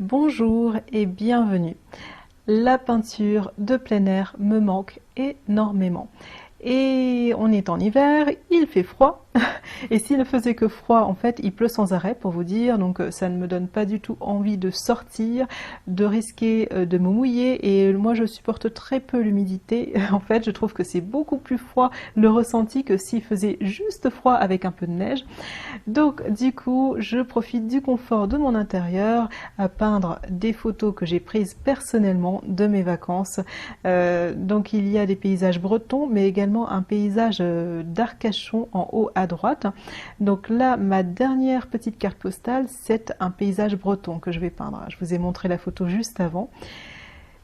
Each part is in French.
Bonjour et bienvenue. La peinture de plein air me manque énormément. Et on est en hiver, il fait froid. Et s'il ne faisait que froid, en fait, il pleut sans arrêt pour vous dire. Donc ça ne me donne pas du tout envie de sortir, de risquer de me mouiller. Et moi, je supporte très peu l'humidité. En fait, je trouve que c'est beaucoup plus froid le ressenti que s'il faisait juste froid avec un peu de neige. Donc du coup, je profite du confort de mon intérieur à peindre des photos que j'ai prises personnellement de mes vacances. Donc il y a des paysages bretons, mais également un paysage d'Arcachon en haut à droite. Donc là, ma dernière petite carte postale, c'est un paysage breton que je vais peindre. Je vous ai montré la photo juste avant.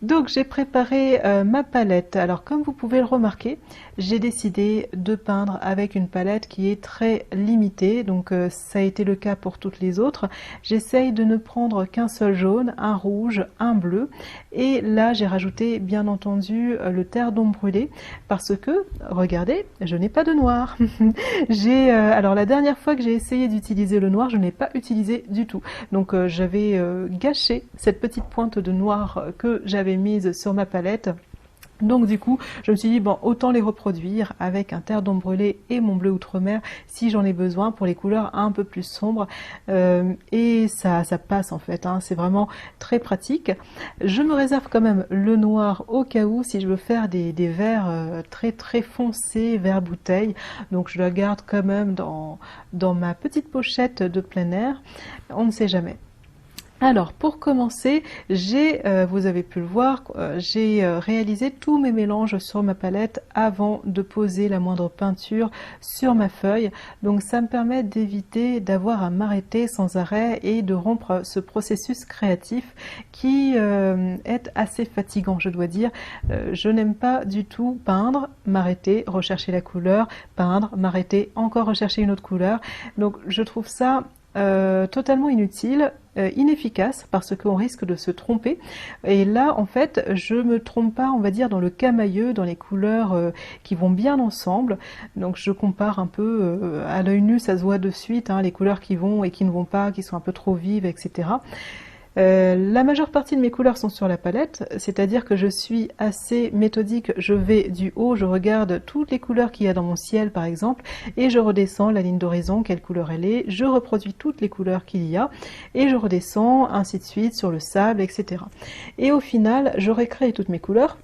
Donc j'ai préparé ma palette. Alors comme vous pouvez le remarquer, j'ai décidé de peindre avec une palette qui est très limitée. Donc ça a été le cas pour toutes les autres. J'essaye de ne prendre qu'un seul jaune, un rouge, un bleu. Et là j'ai rajouté bien entendu le terre d'ombre brûlée parce que, regardez, je n'ai pas de noir. Alors la dernière fois que j'ai essayé d'utiliser le noir, je n'ai pas utilisé du tout. Donc j'avais gâché cette petite pointe de noir que j'avais mise sur ma palette. Donc du coup, je me suis dit, bon, autant les reproduire avec un terre d'ombre brûlée et mon bleu outre-mer si j'en ai besoin pour les couleurs un peu plus sombres. Et ça passe en fait, hein, c'est vraiment très pratique. Je me réserve quand même le noir au cas où si je veux faire des verts très très foncés, vert bouteille. Donc je le garde quand même dans ma petite pochette de plein air. On ne sait jamais. Alors pour commencer, vous avez pu le voir, j'ai réalisé tous mes mélanges sur ma palette avant de poser la moindre peinture sur ma feuille. Donc ça me permet d'éviter d'avoir à m'arrêter sans arrêt et de rompre ce processus créatif qui est assez fatigant, je dois dire. Je n'aime pas du tout peindre, m'arrêter, rechercher la couleur, peindre, m'arrêter, encore rechercher une autre couleur. Donc je trouve ça totalement inutile, inefficace parce qu'on risque de se tromper. Et là en fait je me trompe pas, on va dire, dans le camailleux, dans les couleurs qui vont bien ensemble. Donc je compare un peu à l'œil nu, ça se voit de suite, hein, les couleurs qui vont et qui ne vont pas, qui sont un peu trop vives, etc. La majeure partie de mes couleurs sont sur la palette, c'est-à-dire que je suis assez méthodique, je vais du haut, je regarde toutes les couleurs qu'il y a dans mon ciel par exemple, et je redescends la ligne d'horizon, quelle couleur elle est, je reproduis toutes les couleurs qu'il y a, et je redescends ainsi de suite sur le sable, etc. Et au final, j'aurai créé toutes mes couleurs,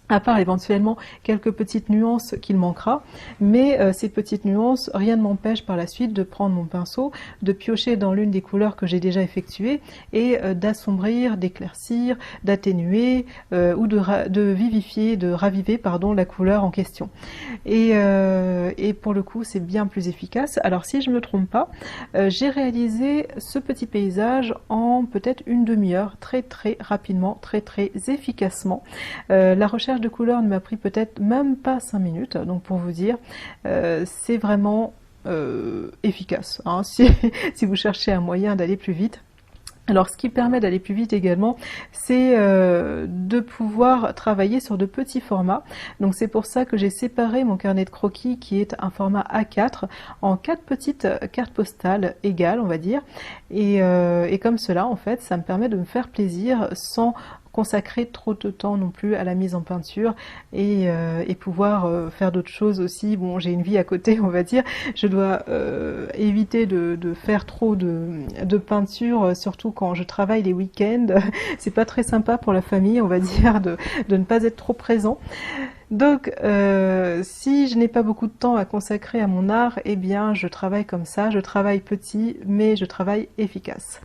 à part éventuellement quelques petites nuances qu'il manquera, mais ces petites nuances, rien ne m'empêche par la suite de prendre mon pinceau, de piocher dans l'une des couleurs que j'ai déjà effectuées et d'assombrir, d'éclaircir, d'atténuer ou de vivifier, de raviver pardon, la couleur en question. Et pour le coup, c'est bien plus efficace. Alors si je ne me trompe pas, j'ai réalisé ce petit paysage en peut-être une demi-heure, très très rapidement, très très efficacement. La recherche de couleurs ne m'a pris peut-être même pas 5 minutes, donc pour vous dire, c'est vraiment efficace, hein, si vous cherchez un moyen d'aller plus vite. Alors ce qui permet d'aller plus vite également, c'est de pouvoir travailler sur de petits formats. Donc c'est pour ça que j'ai séparé mon carnet de croquis qui est un format A4 en 4 petites cartes postales égales, on va dire. Et comme cela, en fait, ça me permet de me faire plaisir sans consacrer trop de temps non plus à la mise en peinture et pouvoir faire d'autres choses aussi. Bon, j'ai une vie à côté, on va dire. Je dois éviter de faire trop de peinture, surtout quand je travaille les week-ends. C'est pas très sympa pour la famille, on va dire, de ne pas être trop présent. Donc, si je n'ai pas beaucoup de temps à consacrer à mon art, eh bien, je travaille comme ça. Je travaille petit, mais je travaille efficace.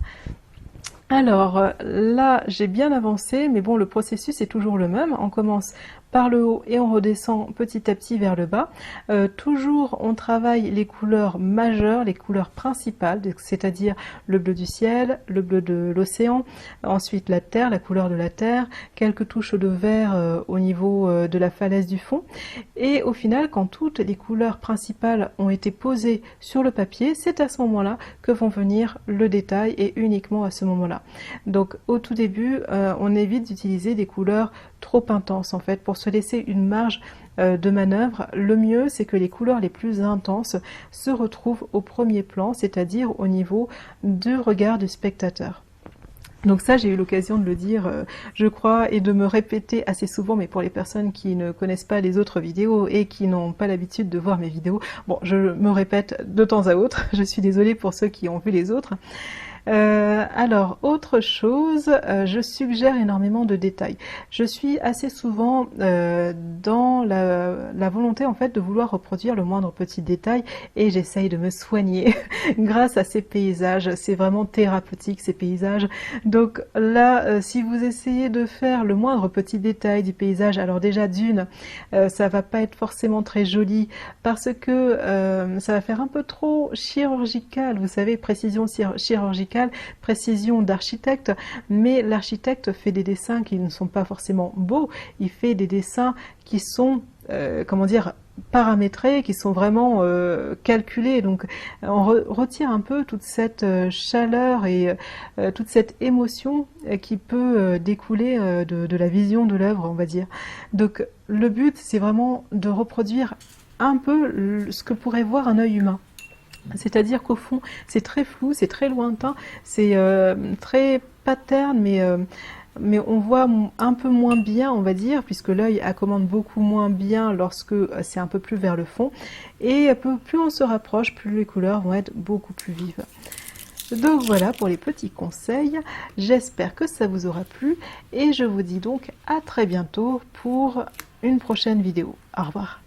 Alors là, j'ai bien avancé, mais bon, le processus est toujours le même. On commence par le haut et on redescend petit à petit vers le bas. Toujours, on travaille les couleurs majeures, les couleurs principales, c'est-à-dire le bleu du ciel, le bleu de l'océan, ensuite la terre, la couleur de la terre, quelques touches de vert au niveau de la falaise du fond. Et au final, quand toutes les couleurs principales ont été posées sur le papier, c'est à ce moment-là que vont venir le détail et uniquement à ce moment-là. Donc au tout début, on évite d'utiliser des couleurs trop intenses en fait, pour se laisser une marge de manœuvre. Le mieux, c'est que les couleurs les plus intenses se retrouvent au premier plan, c'est-à-dire au niveau du regard du spectateur. Donc ça, j'ai eu l'occasion de le dire, je crois, et de me répéter assez souvent, mais pour les personnes qui ne connaissent pas les autres vidéos et qui n'ont pas l'habitude de voir mes vidéos, bon, je me répète de temps à autre, je suis désolée pour ceux qui ont vu les autres. Alors, autre chose, je suggère énormément de détails. Je suis assez souvent dans la volonté en fait de vouloir reproduire le moindre petit détail et j'essaye de me soigner grâce à ces paysages. C'est vraiment thérapeutique ces paysages. Donc là, si vous essayez de faire le moindre petit détail du paysage, alors déjà d'une, ça va pas être forcément très joli parce que ça va faire un peu trop chirurgical, vous savez, précision chirurgicale, précision d'architecte, mais l'architecte fait des dessins qui ne sont pas forcément beaux, il fait des dessins qui sont, comment dire, paramétrés, qui sont vraiment calculés, donc on retire un peu toute cette chaleur et toute cette émotion qui peut découler de la vision de l'œuvre, on va dire. Donc le but, c'est vraiment de reproduire un peu ce que pourrait voir un œil humain. C'est-à-dire qu'au fond, c'est très flou, c'est très lointain, c'est très pattern, mais on voit un peu moins bien, on va dire, puisque l'œil accommande beaucoup moins bien lorsque c'est un peu plus vers le fond. Et plus on se rapproche, plus les couleurs vont être beaucoup plus vives. Donc voilà pour les petits conseils, j'espère que ça vous aura plu, et je vous dis donc à très bientôt pour une prochaine vidéo. Au revoir.